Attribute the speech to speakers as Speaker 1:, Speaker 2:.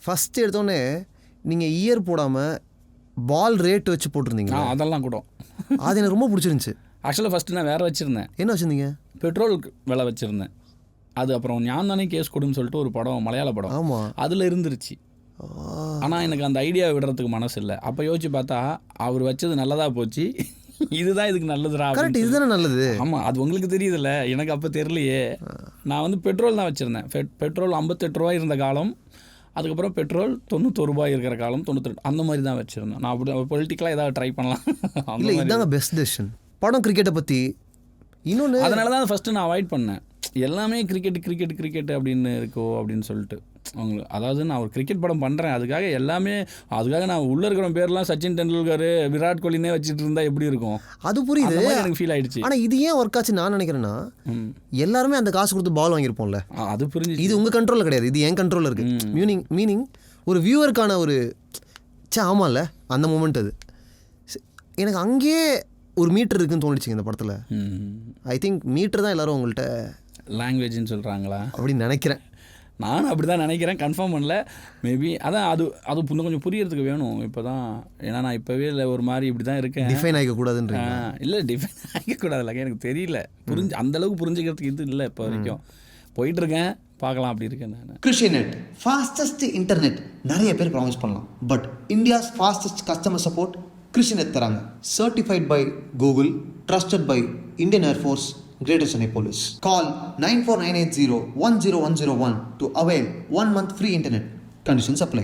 Speaker 1: First எடுத்தோடனே நீங்கள் year போடாமல் பால் ரேட் வச்சு போட்டிருந்தீங்க.
Speaker 2: அதெல்லாம் கூட
Speaker 1: அது எனக்கு ரொம்ப பிடிச்சிருந்துச்சி.
Speaker 2: ஆக்சுவலாக ஃபஸ்ட்டு நான் வேறு வச்சுருந்தேன்.
Speaker 1: என்ன வச்சுருந்தீங்க?
Speaker 2: பெட்ரோல் விலை வச்சுருந்தேன். அது அப்புறம் ஞான் தானே கேஸ் கொடுன்னு சொல்லிட்டு ஒரு படம், மலையாள படம்.
Speaker 1: ஆமாம்,
Speaker 2: அதில் இருந்துருச்சு. ஆனால் எனக்கு அந்த ஐடியா விடுறதுக்கு மனசு இல்லை. அப்போ யோசிச்சு பார்த்தா அவர் வச்சது நல்லதாக போச்சு. இதுதான் இதுக்கு நல்லதுடா.
Speaker 1: கரெக்ட், இதுதானே நல்லது.
Speaker 2: ஆமாம், அது உங்களுக்கு தெரியுதுல்ல, எனக்கு அப்போ தெரியலையே. நான் வந்து பெட்ரோல் தான் வச்சுருந்தேன். பெட்ரோல் 58 ரூபா இருந்த காலம், அதுக்கப்புறம் பெட்ரோல் 91 ரூபாய் இருக்கிற காலம், 92 அந்த மாதிரி தான் வச்சுருந்தேன். நான் அப்படி பொலிட்டிக்கலாக ஏதாவது ட்ரை பண்ணலாம்.
Speaker 1: இல்லை, இதுதாங்க பெஸ்ட் டெசிஷன். படம் கிரிக்கெட்டை பற்றி இன்னொன்று,
Speaker 2: அதனால தான் ஃபஸ்ட்டு நான் அவாய்ட் பண்ணேன். எல்லாமே கிரிக்கெட் அப்படின்னு இருக்கோ அப்படின்னு சொல்லிட்டு அவங்களுக்கு. அதாவது நான் ஒரு கிரிக்கெட் படம் பண்ணுறேன், அதுக்காக நான் உள்ளே இருக்கிற பேர்லாம் சச்சின் டெண்டுல்கர், விராட் கோலினே வச்சுட்டு இருந்தால் எப்படி இருக்கும்? அது புரியுது, எனக்கு ஃபீல் ஆகிடுச்சு.
Speaker 1: ஆனால் இது ஏன் ஒர்க் ஆச்சு நான் நினைக்கிறேன்னா, எல்லாருமே அந்த காசு கொடுத்து பால் வாங்கியிருப்போம்ல.
Speaker 2: அது புரிஞ்சு.
Speaker 1: இது உங்கள் கண்ட்ரோலில் கிடையாது, இது என் கண்ட்ரோலில் இருக்குது. மீனிங் ஒரு வியூவருக்கான ஒரு ஆமாம்ல அந்த மூமெண்ட். அது எனக்கு அங்கேயே ஒரு மீட்டர் இருக்குன்னு தோணுச்சுங்க இந்த படத்தில். ஐ திங்க் மீட்டர் தான் எல்லோரும் உங்கள்கிட்ட
Speaker 2: லாங்குவேஜ்னு சொல்கிறாங்களா
Speaker 1: அப்படின்னு நினைக்கிறேன்.
Speaker 2: நானும் அப்படி தான் நினைக்கிறேன், கன்ஃபார்ம் பண்ணல. மேபி அதான் அது இன்னும் கொஞ்சம் புரியறதுக்கு வேணும் இப்போ தான். ஏன்னா நான் இப்போவே இல்லை, ஒரு மாதிரி இப்படி தான் இருக்கேன்.
Speaker 1: டிஃபைன் ஆகிக்கூடாதுன்ற.
Speaker 2: இல்லை, டிஃபைன் ஆகிக்கூடாதுல்ல, எனக்கு தெரியல. அந்தளவுக்கு புரிஞ்சுக்கிறதுக்கு இது இல்லை இப்போ வரைக்கும். போயிட்டுருக்கேன், பார்க்கலாம் அப்படி இருக்கேன் நான்.
Speaker 3: கிறிஷியநெட் ஃபாஸ்டஸ்ட் இன்டர்நெட் நிறைய பேர் ப்ராமிஸ் பண்ணலாம். But India's fastest customer support கிறிஷியநெட் தராங்க. Certified by Google, trusted by Indian air force, Greater Chennai Police. Call 94980 10101 to avail 1 month free internet. Conditions apply.